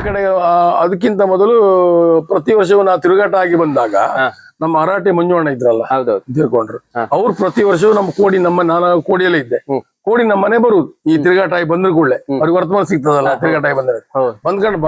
ಕಡೆ ಅದಕ್ಕಿಂತ ಮೊದಲು ಪ್ರತಿ ವರ್ಷವೂ ನಾ ತಿರುಗಾಟ ಆಗಿ ಬಂದಾಗ ನಮ್ಮ ಅರಾಟೆ ಮಂಜುವಣ್ಣ ಇದ್ರಲ್ಲ ತೀರ್ಕೊಂಡ್ರು. ಅವ್ರು ಪ್ರತಿ ವರ್ಷವೂ ನಮ್ಮ ಕೋಡಿ ನಾನು ಕೋಡಿಯಲ್ಲೇ ಇದ್ದೆ. ಕೋಡಿ ನಮ್ಮ ಮನೆ ಬರುದು ಈ ತಿರುಗಾಟ ಆಗಿ ಬಂದ್ರ ಕೂಡಲೇ ಅವ್ರಿಗೆ ವರ್ತಮಾನ ಸಿಗ್ತದಲ್ಲ ತಿರುಗಾಟ ಆಗಿ ಬಂದ್ರೆ ಬಂದ್ಕೊಂಡು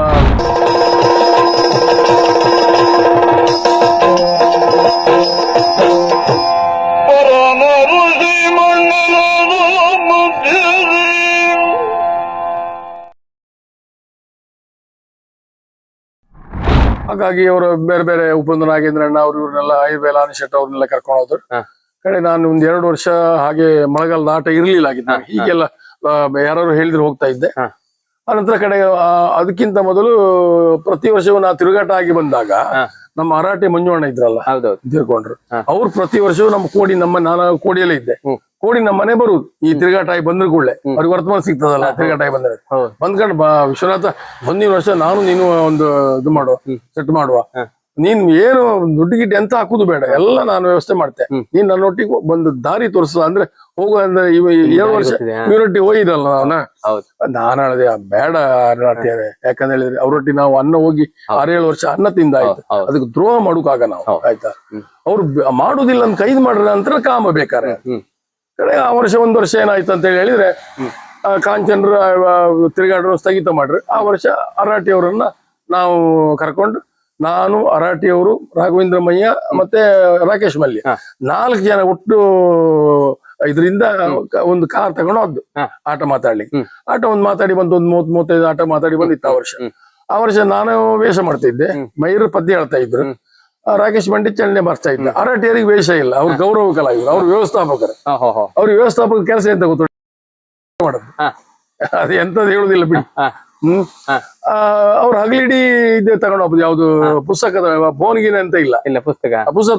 ಹಾಗಾಗಿ ಅವರು ಬೇರೆ ಬೇರೆ ಉಪೇಂದ್ರ ನಾಗೇಂದ್ರಣ್ಣ ಅವ್ರು ಇವ್ರನ್ನೆಲ್ಲ ಐವೇಲ ಶೆಟ್ಟಿ ಅವ್ರನ್ನೆಲ್ಲ ಕರ್ಕೊಂಡು ಹೋದ್ರು. ಕಡೆ ನಾನು ಒಂದ್ 2 ವರ್ಷ ಹಾಗೆ ಮಳೆಗಾಲದ ಆಟ ಇರ್ಲಿಲ್ಲ ಆಗಿದ್ದ ಹೀಗೆಲ್ಲ ಯಾರು ಹೇಳಿದ್ರು ಹೋಗ್ತಾ ಇದ್ದೆ. ಆನಂತರ ಕಡೆ ಅದಕ್ಕಿಂತ ಮೊದಲು ಪ್ರತಿ ವರ್ಷವೂ ನಾ ತಿರುಗಾಟ ಆಗಿ ಬಂದಾಗ ನಮ್ಮ ಅರಾಟೆ ಮಂಜುವಣ್ಣ ಇದ್ರಲ್ಲ ತೀರ್ಕೊಂಡ್ರು. ಅವ್ರು ಪ್ರತಿ ವರ್ಷವೂ ನಾನು ಕೋಡಿಯಲ್ಲೇ ಇದ್ದೆ. ಕೋಡಿ ನಮ್ಮ ಮನೆ ಬರುದು ಈ ತಿರುಗಾಟ ಆಗಿ ಬಂದ್ರ ಕೂಡಲೇ ಅವ್ರಿಗೆ ವರ್ತಮಾನ ಸಿಗ್ತದಲ್ಲ ತಿರುಗಾಟ ಆಗಿ ಬಂದ್ರೆ ಬಂದ್ಕೊಂಡು ವಿಶ್ವನಾಥ ಮುಂದಿನ ವರ್ಷ ನಾನು ನೀನು ಒಂದು ಇದು ಮಾಡುವ ಸೆಟ್ ಮಾಡುವ, ನೀನ್ ಏನು ದುಡ್ಡು ಗಿಡ್ಡು ಎಂತ ಹಾಕುದು ಬೇಡ, ಎಲ್ಲ ನಾನು ವ್ಯವಸ್ಥೆ ಮಾಡ್ತೆ, ನೀನ್ ನನ್ನೊಟ್ಟಿಗೆ ಒಂದು ದಾರಿ ತೋರಿಸ ಅಂದ್ರೆ ಹೋಗುವ ಅಂದ್ರೆ 7 ವರ್ಷ ಇವರೊಟ್ಟಿಗೆ ಹೋಗಿದಲ್ಲ ನಾನು ಹೇಳಿದೆ ಬೇಡ ಅರಾಟಿಯರೇ, ಯಾಕಂತ ಹೇಳಿದ್ರೆ ಅವರೊಟ್ಟಿಗೆ ನಾವು ಅನ್ನ ಹೋಗಿ 6-7 ವರ್ಷ ಅನ್ನ ತಿಂದಾಯ್ತು, ಅದಕ್ಕೆ ದ್ರೋಹ ಮಾಡೋಕಾಗ ನಾವು ಆಯ್ತಾ. ಅವ್ರು ಮಾಡುದಿಲ್ಲ ಅಂತ ಕೈದ್ ಮಾಡ್ರ ನಂತರ ಕಾಮ ಬೇಕಾರೆ ಕಡೆ ಆ ವರ್ಷ 1 ವರ್ಷ ಏನಾಯ್ತು ಅಂತ ಹೇಳಿದ್ರೆ ಕಾಂಚನ್ರ ತಿರುಗಾಟರು ಸ್ಥಗಿತ ಮಾಡ್ರಿ. ಆ ವರ್ಷ ಅರಾಟಿಯವರನ್ನ ನಾವು ಕರ್ಕೊಂಡು ನಾನು ಅರಾಟಿಯವರು ರಾಘವೇಂದ್ರ ಮಯ್ಯ ಮತ್ತೆ ರಾಕೇಶ್ ಮಲ್ಯ 4 ಜನ ಒಟ್ಟು ಇದರಿಂದ ಒಂದು ಕಾರ್ ತಗೊಂಡು ಹೋದ್ದು ಆಟ ಮಾತಾಡ್ಲಿಕ್ಕೆ. ಆಟ ಒಂದು ಮಾತಾಡಿ ಬಂತು, ಒಂದು 30-35 ಆಟ ಮಾತಾಡಿ ಬಂದಿತ್ತು ಆ ವರ್ಷ ನಾನು ವೇಷ ಮಾಡ್ತಿದ್ದೆ, ಮೈರು ಪದ್ಯ ಹೇಳ್ತಾ ಇದ್ರು, ರಾಕೇಶ್ ಮಂಡಿ ಚಲನೆ ಬರ್ತಾ ಇದ್ದ. ಅರಾಟಿಯರಿಗೆ ವೇಷ ಇಲ್ಲ, ಅವ್ರು ಗೌರವ ಕಲಾವಿದರು, ಅವ್ರು ವ್ಯವಸ್ಥಾಪಕರು. ಅವ್ರ ವ್ಯವಸ್ಥಾಪಕ ಕೆಲಸ ಎಂತ ಗೊತ್ತ ಮಾಡೋದು, ಅದು ಎಂತದ್ ಹೇಳುದಿಲ್ಲ ಬಿಡಿ. ಅವ್ರು ಹಗಲಿಡೀ ಇದು ತಗೊಂಡು ಹೋಗ್ಬೋದು, ಯಾವ್ದು ಪುಸ್ತಕದ ಫೋನ್ಗಿನ ಅಂತ ಇಲ್ಲ ಪುಸ್ತಕ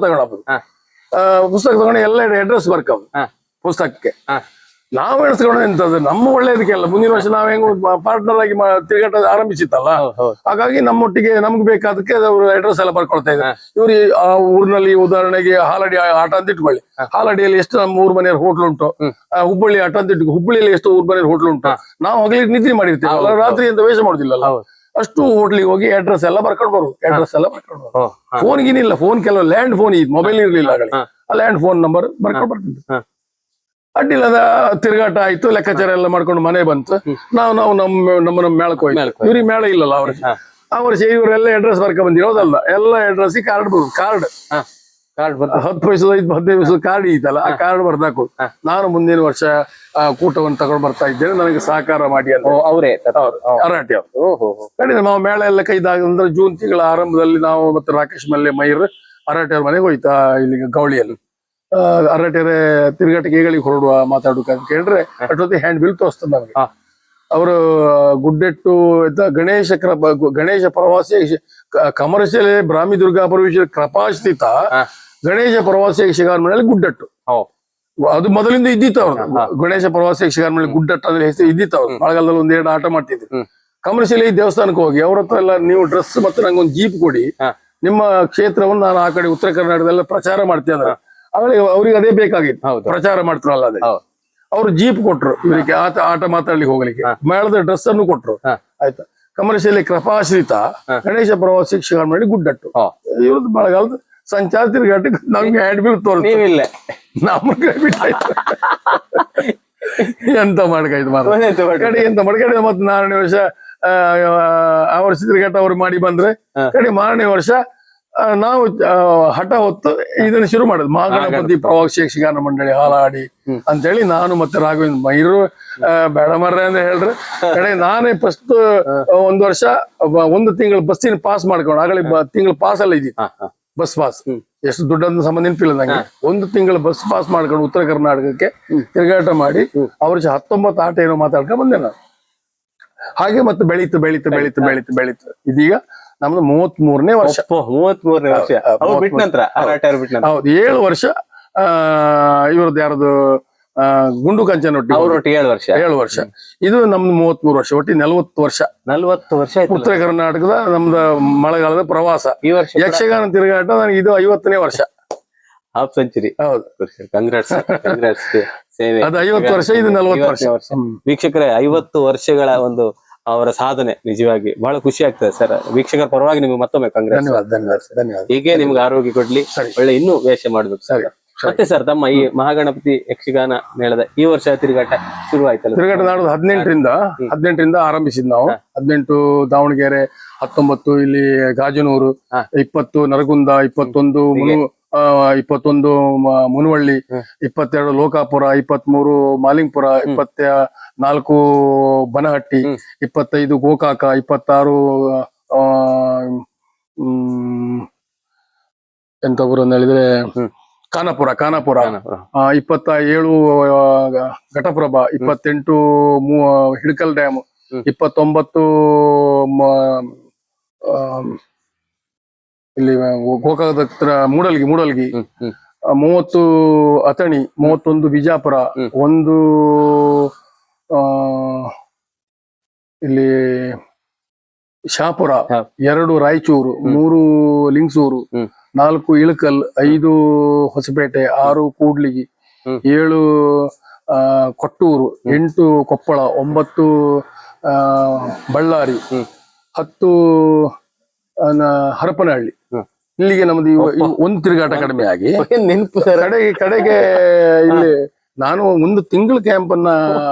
ತಗೊಂಡು ಹೋಗ್ಬೋದು. ಪುಸ್ತಕ ತಗೊಂಡು ಎಲ್ಲ ಅಡ್ರೆಸ್ ಬರ್ಕವು ಪುಸ್ತಕಕ್ಕೆ. ನಾವ್ ಎಣಿಸ್ಕೊಂಡು ಎಂತದ್ದು ನಮ್ಮ ಒಳ್ಳೇದಕ್ಕೆಲ್ಲ. ಮುಂದಿನ ವರ್ಷ ನಾವ್ ಹೆಂಗ್ ಪಾರ್ಟ್ನರ್ ಆಗಿ ತಿರುಗಾಟ ಆರಂಭಿಸಿತ್ತಲ್ಲ, ಹಾಗಾಗಿ ನಮ್ಮೊಟ್ಟಿಗೆ ನಮ್ಗೆ ಬೇಕಾದಕ್ಕೆ ಅವ್ರು ಅಡ್ರೆಸ್ ಎಲ್ಲ ಬರ್ಕೊಳ್ತಾ ಇದ್ದಾರೆ. ಇವ್ರು ಆ ಊರಿನಲ್ಲಿ ಉದಾಹರಣೆಗೆ ಹಾಲಡಿ ಆಟ ಅಂತ ಇಟ್ಕೊಳ್ಳಿ, ಹಾಲಡಿಯಲ್ಲಿ ಎಷ್ಟು ನಮ್ಮ ಊರ್ ಮನೆಯವ್ರ ಹೋಟ್ಲು ಉಂಟು, ಹುಬ್ಬಳ್ಳಿ ಆಟ ಅಂತ ಇಟ್ಕೊ, ಹುಬ್ಬಳ್ಳಿಯಲ್ಲಿ ಎಷ್ಟು ಊರ್ ಮನೆಯವ್ರ ಹೋಟ್ಲು ಉಂಟು, ನಾವು ಹಗಲಿಗೆ ನಿದ್ರೆ ಮಾಡಿರ್ತೀವಿ, ರಾತ್ರಿ ಅಂತ ವೇಷ ಮಾಡುದಿಲ್ಲಲ್ಲ, ಅಷ್ಟು ಹೋಟ್ಲಿಗೆ ಹೋಗಿ ಅಡ್ರೆಸ್ ಎಲ್ಲ ಬರ್ಕೊಂಡು ಬರುದು. ಫೋನ್ಗಿನಿಲ್ಲ, ಫೋನ್ ಕೆಲವು ಲ್ಯಾಂಡ್ ಫೋನ್ ಇತ್ತು, ಮೊಬೈಲ್ ಇರ್ಲಿಲ್ಲ ಆಗಲಿ, ಆ ಲ್ಯಾಂಡ್ ಫೋನ್ ನಂಬರ್ ಬರ್ಕೊಂಡು ಬರ್ತಿದ್ವಿ. ಅಡ್ಡಿಲ್ಲದ ತಿರುಗಾಟ ಆಯ್ತು, ಲೆಕ್ಕಾಚಾರ ಎಲ್ಲ ಮಾಡ್ಕೊಂಡು ಮನೆ ಬಂತು. ನಾವು ನಮ್ಮ ಮೇಳಕ್ಕೆ ಹೋಯ್ತು. ಇವ್ರಿಗೆ ಮೇಳ ಇಲ್ಲಲ್ಲ ಆ ವರ್ಷ ಇವರೆಲ್ಲ ಅಡ್ರೆಸ್ ಬರ್ಕೊಂಡ್ ಬಂದಿರೋದಲ್ಲ, ಎಲ್ಲ ಅಡ್ರೆಸ್ ಕಾರ್ಡ್ ಬರುದು. ಕಾರ್ಡ್ 10 ಪೈಸದ 15 ಪೈಸದ ಕಾರ್ಡ್ ಇತ್ತಲ್ಲ, ಆ ಕಾರ್ಡ್ ಬರ್ದಾಕು. ನಾನು ಮುಂದಿನ ವರ್ಷ ಕೂಟವನ್ನು ತಗೊಂಡು ಬರ್ತಾ ಇದ್ದೇನೆ, ನನಗೆ ಸಹಕಾರ ಮಾಡಿ ಅಂತ ಅವರೇ ಅರಾಟಿ ಅವರು ಕಡೆ. ನಾವು ಮೇಳ ಎಲ್ಲ ಕೈದಾಗ ಅಂದ್ರೆ ಜೂನ್ ತಿಂಗಳ ಆರಂಭದಲ್ಲಿ ನಾವು ಮತ್ತೆ ರಾಕೇಶ್ ಮಲ್ಯ ಮೈರ್ ಅರಾಟಿ ಅವ್ರ ಮನೆಗೆ ಹೋಯ್ತಾ ಇಲ್ಲಿ ಗೌಳಿಯಲ್ಲಿ. ಅರಾಟಿಯರೇ ತಿರುಗಾಟಿಗೆ ಹೇಗಳಿಗೆ ಹೊರಡುವ ಮಾತಾಡುಕ ಅಂತ ಕೇಳಿದ್ರೆ ಅಷ್ಟೊತ್ತಿ ಹ್ಯಾಂಡ್ ಬಿಲ್ ತೋರಿಸ್ತದೆ ನಮಗೆ. ಅವರು ಗುಡ್ಡೆಟ್ಟು ಗಣೇಶ ಪ್ರವಾಸಿ ಕಮರ್ಷಿಯಲ್ ಬ್ರಾಹ್ಮಿ ದುರ್ಗಾ ಪರಮೇಶ್ವರ ಕೃಪಾಶ್ರಿತ ಗಣೇಶ ಪ್ರವಾಸಿ ಯಕ್ಷಗಾನ ಮನೆಯಲ್ಲಿ ಗುಡ್ಡಟ್ಟು, ಅದು ಮೊದಲಿಂದ ಇದ್ದಿತ್ತು. ಅವ್ರು ಗಣೇಶ ಪ್ರವಾಸಿ ಯಕ್ಷಗಾನ ಮನೆಯಲ್ಲಿ ಗುಡ್ಡಟ್ಟು ಅಂದ್ರೆ ಹೆಸರು ಇದ್ದಿತ್ತು. ಅವ್ರು ಮಳೆಗಾಲದಲ್ಲಿ 1-2 ಆಟ ಮಾಡ್ತಿದ್ರು. ಕಮರ್ಷಿಯಲಿ ದೇವಸ್ಥಾನಕ್ಕೆ ಹೋಗಿ ಅವ್ರ ಹತ್ರ ಎಲ್ಲ ನೀವು ಡ್ರೆಸ್ ಮತ್ತೆ ನಂಗೊಂದು ಜೀಪ್ ಕೊಡಿ, ನಿಮ್ಮ ಕ್ಷೇತ್ರವನ್ನು ನಾನು ಆ ಕಡೆ ಉತ್ತರ ಕರ್ನಾಟಕದಲ್ಲ ಪ್ರಚಾರ ಮಾಡ್ತೇನೆ ಅಂದ್ರೆ ಅವ್ರಿಗೆ ಅದೇ ಬೇಕಾಗಿತ್ತು, ಪ್ರಚಾರ ಮಾಡ್ತಾರಲ್ಲ ಅದೇ. ಅವ್ರು ಜೀಪ್ ಕೊಟ್ರು ಇವರಿಗೆ ಆಟ ಮಾತಾಡ್ಲಿಕ್ಕೆ ಹೋಗ್ಲಿಕ್ಕೆ, ಮೇಳದ ಡ್ರೆಸ್ ಅನ್ನು ಕೊಟ್ರು ಆಯ್ತಾ. ಕಮರ್ಷಿಯಲಿ ಕೃಪಾಶ್ರಿತ ಗಣೇಶ ಪ್ರವಾಸಿ ಯಕ್ಷಗಾನ ಮಾಡಿ ಗುಡ್ಡಟ್ಟು ಇವ್ರದ್ದು ಮಳೆಗಾಲದ ಸಂಚಾರ ತಿರುಗಾಟಕ್ಕೆ ನಮ್ಗೆ ಹ್ಯಾಂಡ್ ಬಿಲ್ ತೋರಿಸ್ತಿಲ್ಲ, ನಮ್ಗೆ ಬಿಟ್ಟಾಯ್ತು. ಎಂತ ಮಾಡ್ಕಾಯ್ತು ಕಡೆ ಎಂತ ಮಾಡ್ಕಡೆ. ಮತ್ತೆ 4ನೇ ವರ್ಷ ಆ ವರ್ಷ ತಿರುಗಾಟ ಅವ್ರು ಮಾಡಿ ಬಂದ್ರೆ ಕಡೆ 4ನೇ ವರ್ಷ ನಾವು ಹಠ ಹೊತ್ತು ಇದನ್ನ ಶುರು ಮಾಡುದು, ಮಹಾಗಣಪತಿ ಪ್ರವಾಸಿ ಯಕ್ಷಗಾನ ಮಂಡಳಿ ಹಾಲಾಡಿ ಅಂತೇಳಿ. ನಾನು ಮತ್ತೆ ರಾಘವೇಂದ್ರ ಮೈರು ಬೇಡ ಮರ್ರೆ ಅಂತ ಹೇಳ್ರೆ ಕಡೆ ನಾನೇ ಫಸ್ಟ್ 1 ವರ್ಷ 1 ತಿಂಗಳು ಬಸ್ಸಿನ ಪಾಸ್ ಮಾಡ್ಕೊಂಡು, ಆಗಲಿ ತಿಂಗಳು ಪಾಸ್ ಎಲ್ಲ ಇದ್ದಿತ್ತು, ಬಸ್ ಪಾಸ್. ಎಷ್ಟು ದುಡ್ಡನ್ನು ಸಂಬಂಧ ನೆನಪಿಲ್ಲ ನಂಗೆ. 1 ತಿಂಗಳು ಬಸ್ ಪಾಸ್ ಮಾಡ್ಕೊಂಡು ಉತ್ತರ ಕರ್ನಾಟಕಕ್ಕೆ ತಿರುಗಾಟ ಮಾಡಿ ಆ ವರ್ಷ 19 ಆಟ ಏನೋ ಮಾತಾಡ್ಕೊಂಡು ಬಂದೆ ನಾನು. ಹಾಗೆ ಮತ್ತೆ ಬೆಳೀತು ಇದೀಗ ನಮ್ದು 33ನೇ ವರ್ಷ. 33ನೇ ವರ್ಷ ಹೌದು. 7 ವರ್ಷ ಇವ್ರದ್ದು ಯಾರದು ಗುಂಡು ಕಂಚನೊಟ್ಟಿಗೆ 7 ವರ್ಷ. ಇದು ನಮ್ದು 33 ವರ್ಷ, ಒಟ್ಟಿ 40 ವರ್ಷ ಉತ್ತರ ಕರ್ನಾಟಕದ ನಮ್ದು ಮಳೆಗಾಲದ ಪ್ರವಾಸ. ಈ ವರ್ಷ ಯಕ್ಷಗಾನ ತಿರುಗಾಟ ನನಗೆ ಇದು 50ನೇ ವರ್ಷ. Half century. ಹೌದು, ಕಂಗ್ರಾಟ್ಸ್ ಸೇವೆ. ಅದು 50 ವರ್ಷ, ಇದು 40 ವರ್ಷ. ವೀಕ್ಷಕರೇ, 50 ವರ್ಷಗಳ ಒಂದು ಅವರ ಸಾಧನೆ ನಿಜವಾಗಿ ಬಹಳ ಖುಷಿ ಆಗ್ತದೆ ಸರ್. ವೀಕ್ಷಕರ ಪರವಾಗಿ ನಿಮ್ಗೆ ಮತ್ತೊಮ್ಮೆ ಕಾಂಗ್ರೆಸ್. ಧನ್ಯವಾದ ಧನ್ಯವಾದ ಧನ್ಯವಾದ. ಹೀಗೆ ನಿಮ್ಗೆ ಆರೋಗ್ಯ ಕೊಡ್ಲಿ, ಒಳ್ಳೆ ಇನ್ನೂ ವೇಷ ಮಾಡ್ಬೇಕು ಸರಿ. ಮತ್ತೆ ಸರ್ ತಮ್ಮ ಈ ಮಹಾಗಣಪತಿ ಯಕ್ಷಗಾನ ಮೇಳದ ಈ ವರ್ಷ ತಿರುಗಾಟ ಶುರುವಾಯ್ತಲ್ಲ? ತಿರುಗಾಟ ನಾಡು 18ರಿಂದ ಆರಂಭಿಸಿದ್ ನಾವು. 18 ದಾವಣಗೆರೆ, 19 ಇಲ್ಲಿ ಗಾಜನೂರು, 20 ನರಗುಂದ, 21 21 ಮುನವಳ್ಳಿ, 22 ಲೋಕಾಪುರ, 23 ಮಾಲಿಂಗ್ಪುರ, 24 ಬನಹಟ್ಟಿ, 25 ಗೋಕಾಕ, 26 ಎಂತ ಊರು ಅಂತ ಹೇಳಿದ್ರೆ ಖಾನಾಪುರ, 27 ಘಟಪ್ರಭಾ, 28 ಹಿಡಕಲ್ ಡ್ಯಾಮ್, 29 ಇಲ್ಲಿ ಗೋಕಾಕದ ಹತ್ರ ಮೂಡಲ್ಗಿ, 30 ಅಥಣಿ, 31 ಬಿಜಾಪುರ, 1 ಇಲ್ಲಿ ಶಾಪುರ, 2 ರಾಯಚೂರು, 3 ಲಿಂಗಸೂರು, 4 ಇಳಕಲ್, 5 ಹೊಸಪೇಟೆ, 6 ಕೂಡ್ಲಿಗಿ, 7 ಕೊಟ್ಟೂರು, 8 ಕೊಪ್ಪಳ, 9 ಬಳ್ಳಾರಿ, 10 ಹರಪನಹಳ್ಳಿ. ಇಲ್ಲಿಗೆ ನಮ್ದು ಒಂದು ತಿರುಗಾಟ ಕಡಿಮೆ ಆಗಿ ನೆನಪು ಕಡೆಗೆ ಇಲ್ಲಿ ನಾನು ಒಂದು ತಿಂಗಳ ಕ್ಯಾಂಪ್ ಅನ್ನ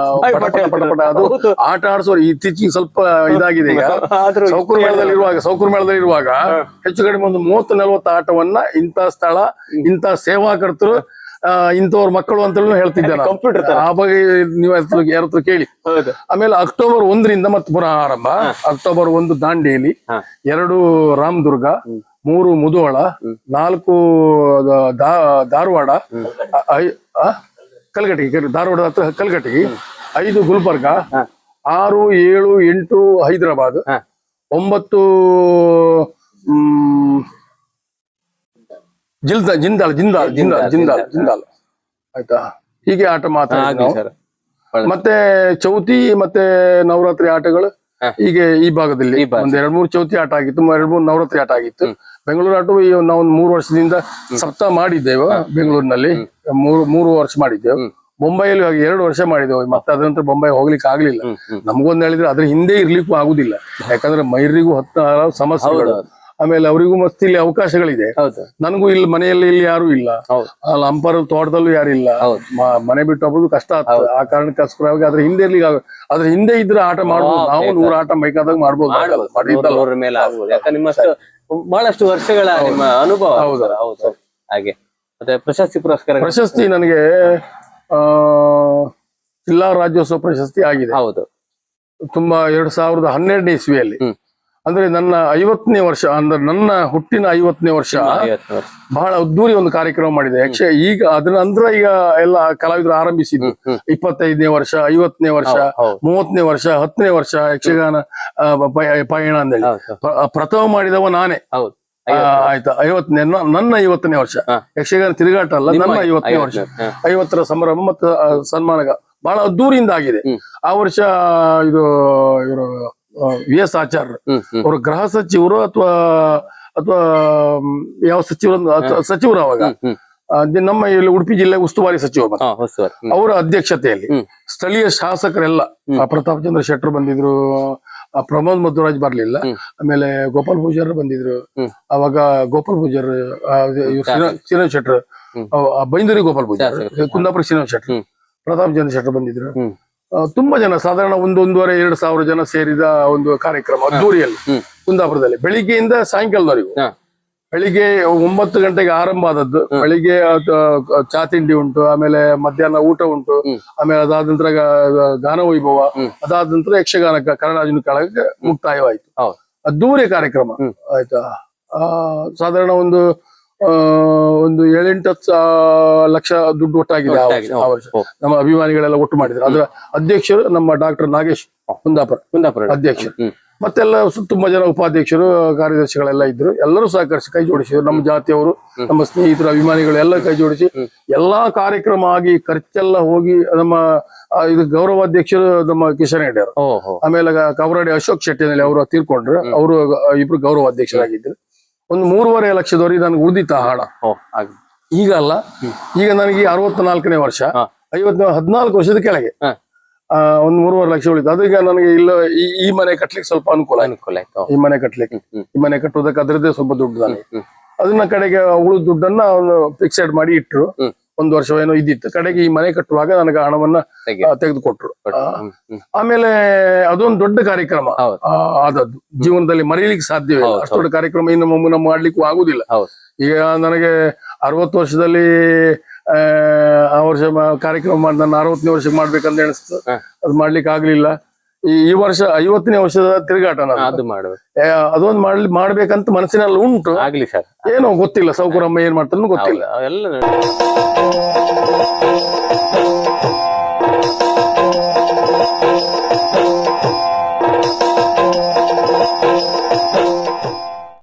ಪಟ ಅದು ಆಟ ಆಡಿಸೋರು ಇತ್ತೀಚೆಗೆ ಸ್ವಲ್ಪ ಇದಾಗಿದೆ. ಈಗ ಸೌಕರ್ಯ ಮೇಳದಲ್ಲಿರುವಾಗ ಹೆಚ್ಚು ಕಡಿಮೆ ಒಂದು 30-40 ಆಟವನ್ನ ಇಂಥ ಸ್ಥಳ, ಇಂಥ ಸೇವಾಕರ್ತರು, ಇಂಥವ್ರ ಮಕ್ಕಳು ಅಂತ ಹೇಳ್ತಿದ್ದೆ ನಾನು. ಆ ಬಗ್ಗೆ ನೀವು ಯಾರ ಹತ್ರ ಕೇಳಿ. ಆಮೇಲೆ ಅಕ್ಟೋಬರ್ 1ರಿಂದ ಮತ್ತೆ ಪುನಃ ಆರಂಭ. ಅಕ್ಟೋಬರ್ 1 ದಾಂಡೇಲಿ, 2 ರಾಮದುರ್ಗ, 3 ಮುಧೋಳ, 4 ಧಾರವಾಡ, ಕಲ್ಗಟ್ಟಿಗೆ, ಧಾರವಾಡ ಹತ್ರ ಕಲ್ಗಟ್ಟಿಗೆ, 5 ಗುಲ್ಬರ್ಗ, 6, 7, 8 ಹೈದರಾಬಾದ್, 9 ಜಿಂದಾಲ್. ಆಯ್ತಾ? ಹೀಗೆ ಆಟ ಮಾತಾಡ. ಮತ್ತೆ ಚೌತಿ ಮತ್ತೆ ನವರಾತ್ರಿ ಆಟಗಳು ಹೀಗೆ ಈ ಭಾಗದಲ್ಲಿ ಒಂದ್ 2-3 ಚೌತಿ ಆಟ ಆಗಿತ್ತು, 2-3 ನವರಾತ್ರಿ ಆಟ ಆಗಿತ್ತು. ಬೆಂಗಳೂರು ಆಟ ನಾವು ಒಂದು 3 ವರ್ಷದಿಂದ ಸಪ್ತಾಹ ಮಾಡಿದ್ದೇವೆ. ಬೆಂಗಳೂರಿನಲ್ಲಿ 3 ವರ್ಷ ಮಾಡಿದ್ದೇವೆ. ಮುಂಬೈಯಲ್ಲಿ 2 ವರ್ಷ ಮಾಡಿದ್ದೇವೆ. ಮತ್ತೆ ಅದ್ರ ನಂತರ ಮುಂಬೈ ಹೋಗ್ಲಿಕ್ಕೆ ಆಗ್ಲಿಲ್ಲ. ನಮಗೊಂದು ಹೇಳಿದ್ರೆ ಅದ್ರ ಹಿಂದೆ ಇರ್ಲಿಕ್ಕೂ ಆಗುದಿಲ್ಲ. ಯಾಕಂದ್ರೆ ಮೈರಿಗೂ 10 ಸಮಸ್ಯೆಗಳು, ಆಮೇಲೆ ಅವರಿಗೂ ಮಸ್ತ್ ಇಲ್ಲಿ ಅವಕಾಶಗಳಿದೆ. ನನಗೂ ಇಲ್ಲಿ ಮನೆಯಲ್ಲಿ ಇಲ್ಲಿ ಯಾರು ಇಲ್ಲ, ಅಲ್ಲಿ ಅಂಪರ್ ತೋಟದಲ್ಲೂ ಯಾರಿಲ್ಲ, ಮನೆ ಬಿಟ್ಟು ಹೋಗೋದು ಕಷ್ಟ ಆಗ್ತದೆ. ಆ ಕಾರಣಕ್ಕೋಸ್ಕರವಾಗಿ ಅದ್ರ ಹಿಂದೆ ಇರ್ಲಿಕ್ಕೆ ಅದ್ರ ಹಿಂದೆ ಇದ್ರೆ ಆಟ ಮಾಡ್ಬೋದು. ನಾವು 100 ಆಟ ಬೇಕಾದಾಗ ಮಾಡ್ಬೋದು. ಬಹಳಷ್ಟು ವರ್ಷಗಳ ನಿಮ್ಮ ಅನುಭವ. ಹೌದು. ಹಾಗೆ ಮತ್ತೆ ಪ್ರಶಸ್ತಿ ನನಗೆ ಜಿಲ್ಲಾ ರಾಜ್ಯೋತ್ಸವ ಪ್ರಶಸ್ತಿ ಆಗಿದೆ. ಹೌದು. ತುಂಬಾ 2012ನೇ ಇಸ್ವಿಯಲ್ಲಿ, ಅಂದ್ರೆ ನನ್ನ 50ನೇ ವರ್ಷ, ಅಂದ್ರೆ ನನ್ನ ಹುಟ್ಟಿನ 50ನೇ ವರ್ಷ ಬಹಳ ಅದ್ದೂರಿ ಒಂದು ಕಾರ್ಯಕ್ರಮ ಮಾಡಿದೆ. ಈಗ ಅದನ್ನ ಅಂದ್ರೆ ಈಗ ಎಲ್ಲ ಕಲಾವಿದರು ಆರಂಭಿಸಿದ್ದು 25ನೇ ವರ್ಷ, 50ನೇ ವರ್ಷ, 30ನೇ ವರ್ಷ, 10ನೇ ವರ್ಷ ಯಕ್ಷಗಾನ ಪಯಣ ಅಂದೇಳಿ ಪ್ರಥಮ ಮಾಡಿದವ ನಾನೇ. ಆಯ್ತಾ? ನನ್ನ 50ನೇ ವರ್ಷ ಯಕ್ಷಗಾನ ತಿರುಗಾಟ ಅಲ್ಲ, ನನ್ನ 50ನೇ ವರ್ಷ. 50ರ ಸಂಭ್ರಮ ಮತ್ತು ಸನ್ಮಾನ ಬಹಳ ಅದ್ದೂರಿಯಿಂದ ಆಗಿದೆ. ಆ ವರ್ಷ ಇದು ಇವರು VS ಆಚಾರ್ಯ ಅವರು ಗೃಹ ಸಚಿವರು ಅಥವಾ ಯಾವ ಸಚಿವರು ಅವಾಗ ನಮ್ಮ ಇಲ್ಲಿ ಉಡುಪಿ ಜಿಲ್ಲೆ ಉಸ್ತುವಾರಿ ಸಚಿವ ಅವರ ಅಧ್ಯಕ್ಷತೆಯಲ್ಲಿ ಸ್ಥಳೀಯ ಶಾಸಕರೆಲ್ಲ, ಪ್ರತಾಪ್ ಚಂದ್ರ ಶೆಟ್ಟರ್ ಬಂದಿದ್ರು, ಪ್ರಮೋದ್ ಮಧ್ವರಾಜ್ ಬರ್ಲಿಲ್ಲ, ಆಮೇಲೆ ಗೋಪಾಲ್ ಪೂಜಾರ್ ಬಂದಿದ್ರು. ಅವಾಗ ಗೋಪಾಲ್ ಪೂಜಾರ್, ಶ್ರೀನಿವಾಸ್ ಶೆಟ್ಟರ್, ಬೈಂದೂರಿ ಗೋಪಾಲ್ ಪೂಜಾರ್, ಕುಂದಾಪುರ ಶ್ರೀನಿವಾಸ್ ಶೆಟ್ಟರ್, ಪ್ರತಾಪ್ ಚಂದ್ರ ಶೆಟ್ಟರ್ ಬಂದಿದ್ರು. ತುಂಬಾ ಜನ, ಸಾಧಾರಣ 1-1.5-2 ಸಾವಿರ ಜನ ಸೇರಿದ ಒಂದು ಕಾರ್ಯಕ್ರಮ ಅದ್ದೂರಿಯಲ್ಲಿ ಕುಂದಾಪುರದಲ್ಲಿ, ಬೆಳಿಗ್ಗೆಯಿಂದ ಸಾಯಂಕಾಲದವರೆಗೂ. ಬೆಳಿಗ್ಗೆ 9 ಗಂಟೆಗೆ ಆರಂಭ ಆದದ್ದು. ಬೆಳಿಗ್ಗೆ ಚಾ ತಿಂಡಿ ಉಂಟು, ಆಮೇಲೆ ಮಧ್ಯಾಹ್ನ ಊಟ ಉಂಟು, ಆಮೇಲೆ ಅದಾದ ನಂತರ ಗಾನ ವೈಭವ, ಅದಾದ ನಂತರ ಯಕ್ಷಗಾನ ಕನ್ನಡಾರ್ಜುನ ಕಾಳಗಕ್ಕೆ ಮುಕ್ತಾಯವಾಯಿತು. ಅದ್ದೂರಿ ಕಾರ್ಯಕ್ರಮ. ಆಯ್ತಾ? ಸಾಧಾರಣ ಒಂದು 7-8 ಲಕ್ಷ ದುಡ್ಡು ಒಟ್ಟಾಗಿದೆ ಆ ವರ್ಷ. ನಮ್ಮ ಅಭಿಮಾನಿಗಳೆಲ್ಲ ಒಟ್ಟು ಮಾಡಿದ್ರು. ಅದರ ಅಧ್ಯಕ್ಷರು ನಮ್ಮ ಡಾಕ್ಟರ್ ನಾಗೇಶ್ ಕುಂದಾಪುರ ಅಧ್ಯಕ್ಷರು. ಮತ್ತೆಲ್ಲ ತುಂಬಾ ಜನ ಉಪಾಧ್ಯಕ್ಷರು, ಕಾರ್ಯದರ್ಶಿಗಳೆಲ್ಲ ಇದ್ರು. ಎಲ್ಲರೂ ಸಹಕರಿಸಿ ಕೈ ಜೋಡಿಸಿದ್ರು. ನಮ್ಮ ಜಾತಿಯವರು, ನಮ್ಮ ಸ್ನೇಹಿತರು, ಅಭಿಮಾನಿಗಳು ಎಲ್ಲ ಕೈ ಜೋಡಿಸಿ ಎಲ್ಲಾ ಕಾರ್ಯಕ್ರಮ ಆಗಿ ಖರ್ಚೆಲ್ಲ ಹೋಗಿ ನಮ್ಮ ಇದು ಗೌರವಾಧ್ಯಕ್ಷರು ನಮ್ಮ ಕಿಶನ್ ಹೆಗ್ಡೆ ಅವರು, ಆಮೇಲೆ ಕವರಡಿ ಅಶೋಕ್ ಶೆಟ್ಟಿ ಅವರು ತೀರ್ಕೊಂಡ್ರು. ಅವರು ಇಬ್ರು ಗೌರವಾಧ್ಯಕ್ಷರಾಗಿದ್ರು. ಒಂದು 3.5 ಲಕ್ಷದವರೆಗೆ ನನಗೆ ಉಳಿದಿತ್ತ ಹಣ. ಈಗ ಅಲ್ಲ, ಈಗ ನನಗೆ 64ನೇ ವರ್ಷ, 14 ವರ್ಷದ ಕೆಳಗೆ ಒಂದ್ 3.5 ಲಕ್ಷ ಉಳಿತು. ಅದೀಗ ನನಗೆ ಇಲ್ಲ ಈ ಮನೆ ಕಟ್ಲಿಕ್ಕೆ ಸ್ವಲ್ಪ ಅನುಕೂಲ ಆಯ್ತು. ಈ ಮನೆ ಕಟ್ಲಿಕ್ಕೆ ಈ ಮನೆ ಕಟ್ಟುವುದಕ್ಕೆ ಅದರದ್ದೇ ಸ್ವಲ್ಪ ದುಡ್ಡು ನನಗೆ. ಅದನ್ನ ಕಡೆಗೆ ಉಳಿದ ದುಡ್ಡನ್ನ ಅವನು ಫಿಕ್ಸೆಡ್ ಮಾಡಿ ಇಟ್ರು. 1 ವರ್ಷವೇನೋ ಇದ್ದಿತ್ತು. ಕಡೆಗೆ ಈ ಮನೆ ಕಟ್ಟುವಾಗ ನನಗೆ ಹಣವನ್ನ ತೆಗೆದುಕೊಟ್ರು. ಆಮೇಲೆ ಅದೊಂದು ದೊಡ್ಡ ಕಾರ್ಯಕ್ರಮ ಆದದ್ದು, ಜೀವನದಲ್ಲಿ ಮರೀಲಿಕ್ಕೆ ಸಾಧ್ಯವೇ ಇಲ್ಲ. ಅಷ್ಟು ದೊಡ್ಡ ಕಾರ್ಯಕ್ರಮ ಇನ್ನು ಮುನ್ನ ಮಾಡ್ಲಿಕ್ಕೂ ಆಗುದಿಲ್ಲ. ಈಗ ನನಗೆ 60 ವರ್ಷದಲ್ಲಿ ಆ ವರ್ಷ ಕಾರ್ಯಕ್ರಮ ಮಾಡಿ ನನ್ನ 60ನೇ ವರ್ಷಕ್ಕೆ ಮಾಡ್ಬೇಕಂತ ಎಣಿಸ್ತು. ಅದು ಮಾಡ್ಲಿಕ್ಕೆ ಆಗ್ಲಿಲ್ಲ. ಈ ವರ್ಷ 50ನೇ ವರ್ಷದ ತಿರುಗಾಟ ಅದೊಂದು ಮಾಡ್ಬೇಕಂತ ಮನಸ್ಸಿನಲ್ಲಿ ಉಂಟು. ಆಗ್ಲಿ ಸರ್, ಏನೋ ಗೊತ್ತಿಲ್ಲ, ಸೌಕರಮ್ಮ ಏನ್ ಮಾಡ್ತಾರ ಗೊತ್ತಿಲ್ಲ. ಎಲ್ಲ